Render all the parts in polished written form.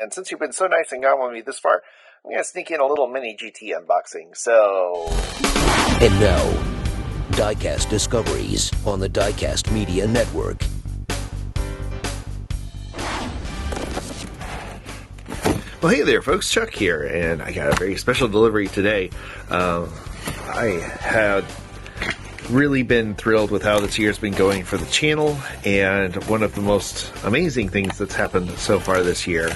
And since you've been so nice and gone with me this far, I'm going to sneak in a little mini GT unboxing, so... And now, Diecast Discoveries on the Diecast Media Network. Well, hey there, folks. Chuck here, and I got a very special delivery today. I had really been thrilled with how this year's been going for the channel, and one of the most amazing things that's happened so far this year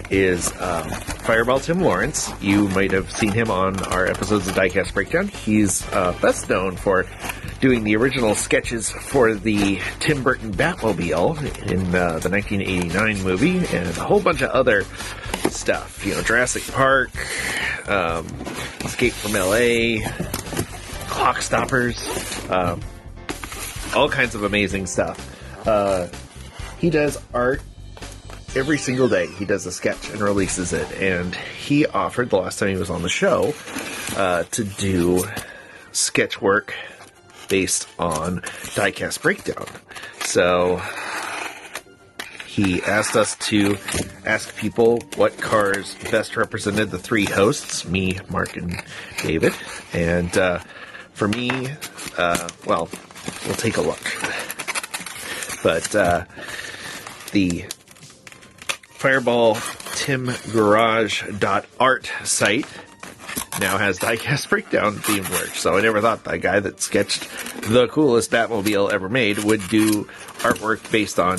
is Fireball Tim Lawrence. You might have seen him on our episodes of Diecast Breakdown. He's best known for doing the original sketches for the Tim Burton Batmobile in the 1989 movie, and a whole bunch of other stuff. You know, Jurassic Park, Escape from L.A., Clock Stoppers, all kinds of amazing stuff. He does art every single day. He does a sketch and releases it, and he offered, the last time he was on the show, to do sketch work based on Diecast Breakdown. So he asked us to ask people what cars best represented the three hosts, me, Mark, and David. And for me, well, we'll take a look. But the Fireball Tim Garage.art site now has Diecast Breakdown themed merch. So I never thought the guy that sketched the coolest Batmobile ever made would do artwork based on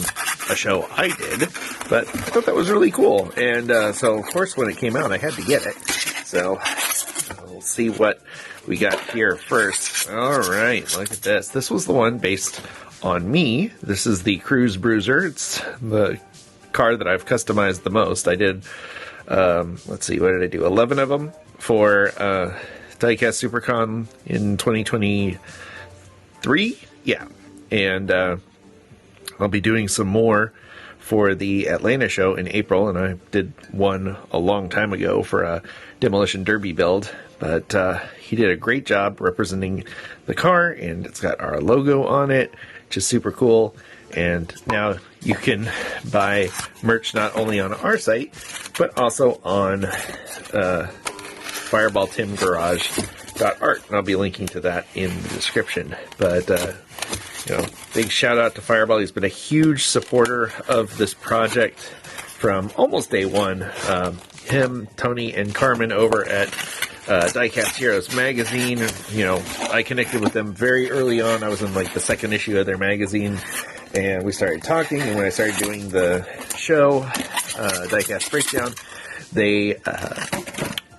a show I did. But I thought that was really cool. And so, of course, when it came out, I had to get it. So we'll see what we got here first. All right, look at this. This was the one based on me. This is the Cruise Bruiser. It's the car that I've customized the most. I did, let's see, what did I do? 11 of them for Diecast SuperCon in 2023. Yeah. And I'll be doing some more for the Atlanta show in April, and I did one a long time ago for a Demolition Derby build. But he did a great job representing the car, and it's got our logo on it, which is super cool. And now you can buy merch not only on our site, but also on FireballTimGarage.art. And I'll be linking to that in the description. But, you know, big shout out to Fireball. He's been a huge supporter of this project from almost day one. Him, Tony, and Carmen over at Diecast Heroes magazine. You know, I connected with them very early on. I was in like the second issue of their magazine, and we started talking. And when I started doing the show, Diecast Breakdown, they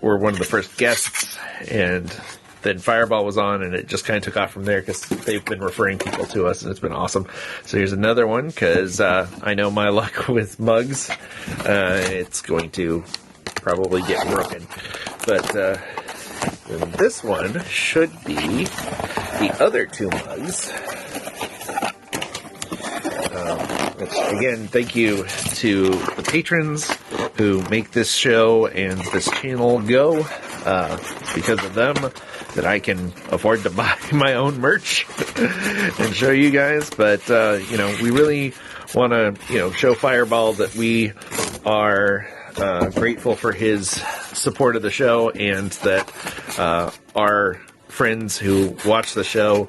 were one of the first guests, and then Fireball was on, and it just kind of took off from there because they've been referring people to us, and it's been awesome. So here's another one, because I know my luck with mugs. It's going to probably get broken. But this one should be the other two mugs. Which, again, thank you to the patrons who make this show and this channel go. Because of them, that I can afford to buy my own merch and show you guys. But, you know, we really want to, you know, show Fireball that we are grateful for his support of the show, and that our friends who watch the show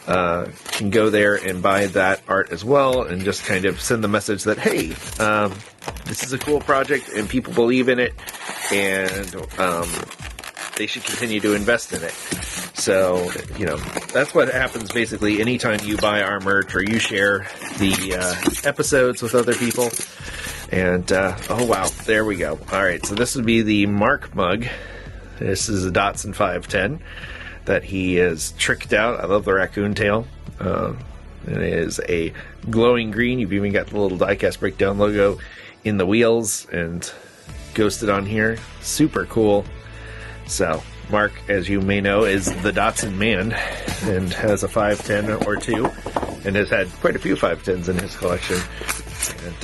can go there and buy that art as well, and just kind of send the message that, hey, this is a cool project and people believe in it, and they should continue to invest in it. So, you know, that's what happens basically anytime you buy our merch or you share the episodes with other people. And, oh wow, there we go. Alright, so this would be the Mark mug. This is a Datsun 510 that he has tricked out. I love the raccoon tail. It is a glowing green. You've even got the little Diecast Breakdown logo in the wheels and ghosted on here. Super cool. So, Mark, as you may know, is the Datsun man and has a 510 or two, and has had quite a few 510s in his collection. And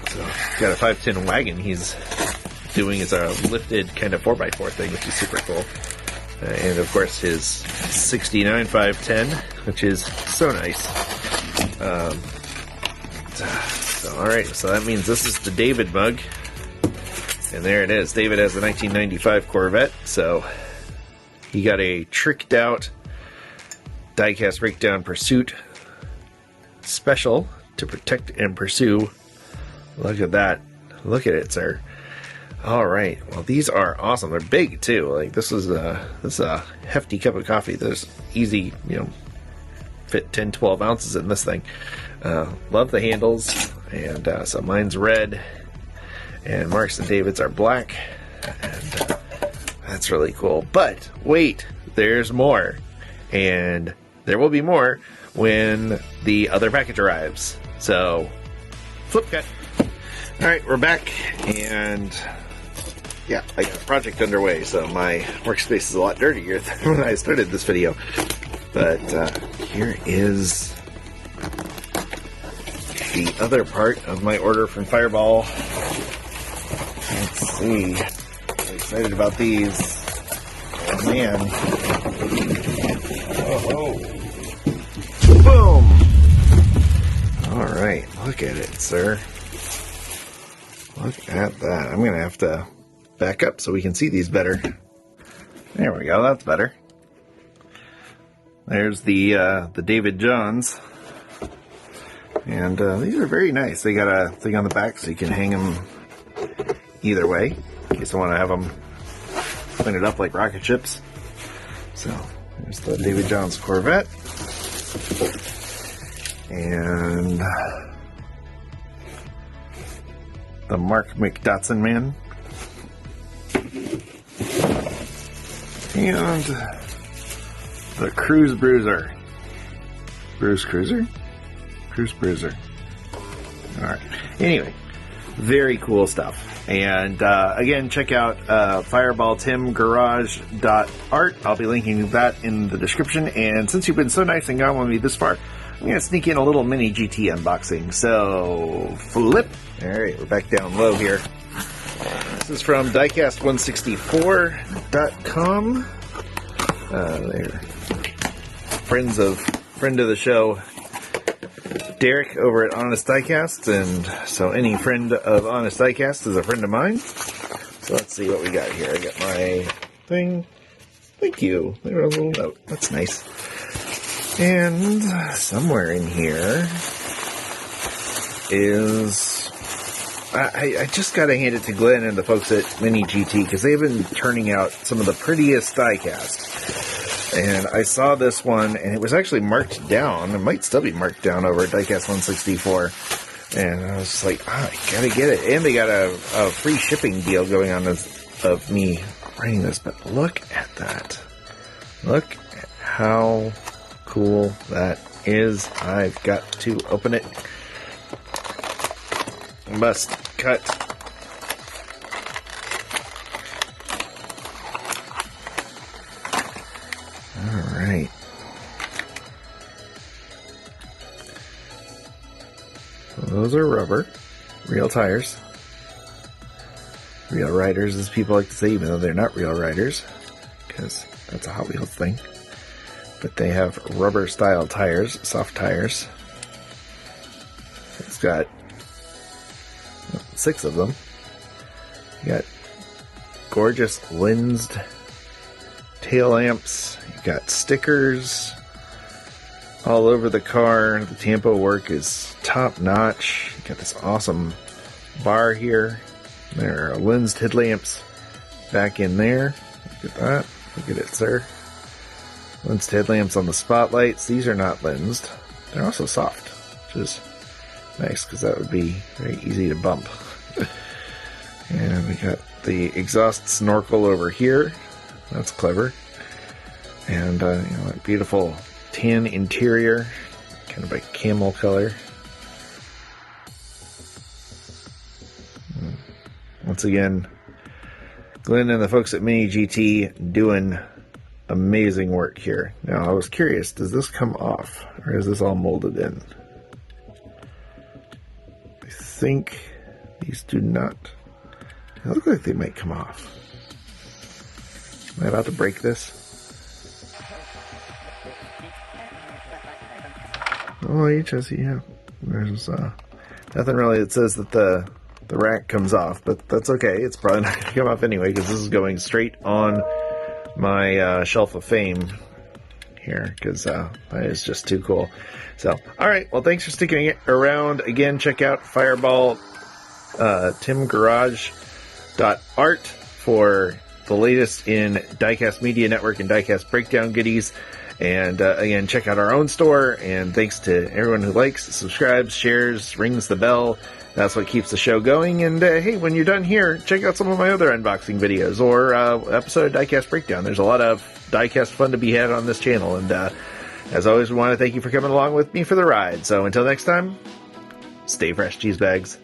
so he's got a 510 wagon he's doing as a lifted kind of 4x4 thing, which is super cool. And of course his 69 510, which is so nice. So, alright, so that means this is the David mug. And there it is. David has a 1995 Corvette, so he got a tricked out Diecast Breakdown Pursuit special to protect and pursue. Look at that. Look at it, sir. Alright, well these are awesome. They're big too. Like this is a hefty cup of coffee. There's easy, fit 10-12 ounces in this thing. Love the handles, and so mine's red, and Mark's and David's are black, and that's really cool. But wait, there's more, and there will be more when the other package arrives. So, flip cut. Alright, we're back, and yeah, I got a project underway, so my workspace is a lot dirtier than when I started this video. But here is the other part of my order from Fireball. Let's see. I'm excited about these. Oh man. Oh. Boom! Alright, look at it, sir. Look at that. I'm going to have to back up so we can see these better. There we go, that's better. There's the David Johns. And these are very nice. They got a thing on the back so you can hang them either way, in case I want to have them pointed up like rocket ships. So, there's the David Johns Corvette. And the Mark McDotson Man. And the Cruise Bruiser. Bruise Cruiser? Cruise Bruiser. Alright. Anyway, very cool stuff. And again, check out fireballtimgarage.art. I'll be linking that in the description. And since you've been so nice and gone with me this far, I'm going to sneak in a little mini GT unboxing. So, flip. Alright, we're back down low here. This is from Diecast164.com. They're friend of the show, Derek over at Honest Diecast, and so any friend of Honest Diecast is a friend of mine. So let's see what we got here. I got my thing. Thank you. There's a little note. That's nice. And somewhere in here is... I just got to hand it to Glenn and the folks at Mini GT, because they've been turning out some of the prettiest diecast. And I saw this one, and it was actually marked down. It might still be marked down over at Diecast 164. And I was just like, I gotta get it. And they got a free shipping deal going on of me writing this. But look at that. Look at how cool that is. I've got to open it. Must cut. Alright. So those are rubber. Real tires. Real riders, as people like to say, even though they're not real riders, because that's a Hot Wheels thing. But they have rubber style tires, soft tires. It's got 6 of them. You got gorgeous lensed tail lamps. You got stickers all over the car. The tampo work is top notch. You got this awesome bar here. There are lensed headlamps back in there. Look at that. Look at it, sir. Lensed headlamps on the spotlights. These are not lensed. They're also soft, which is nice, because that would be very easy to bump. And we got the exhaust snorkel over here. That's clever. And that beautiful tan interior, kind of a camel color. Once again, Glenn and the folks at Mini GT doing amazing work here. Now, I was curious, does this come off, or is this all molded in? I think these do not. They look like they might come off. Am I about to break this? Oh, HSE, yeah. There's Nothing really that says that the rack comes off, but that's okay. It's probably not going to come off anyway, because this is going straight on my shelf of fame here, because that is just too cool. So, all right. Well, thanks for sticking around. Again, check out Fireball timgarage.art for the latest in Diecast Media Network and Diecast Breakdown goodies. And again, check out our own store. And thanks to everyone who likes, subscribes, shares, rings the bell. That's what keeps the show going. And hey, when you're done here, check out some of my other unboxing videos or episode of Diecast Breakdown. There's a lot of diecast fun to be had on this channel. And as always, we want to thank you for coming along with me for the ride. So until next time, stay fresh, cheese bags.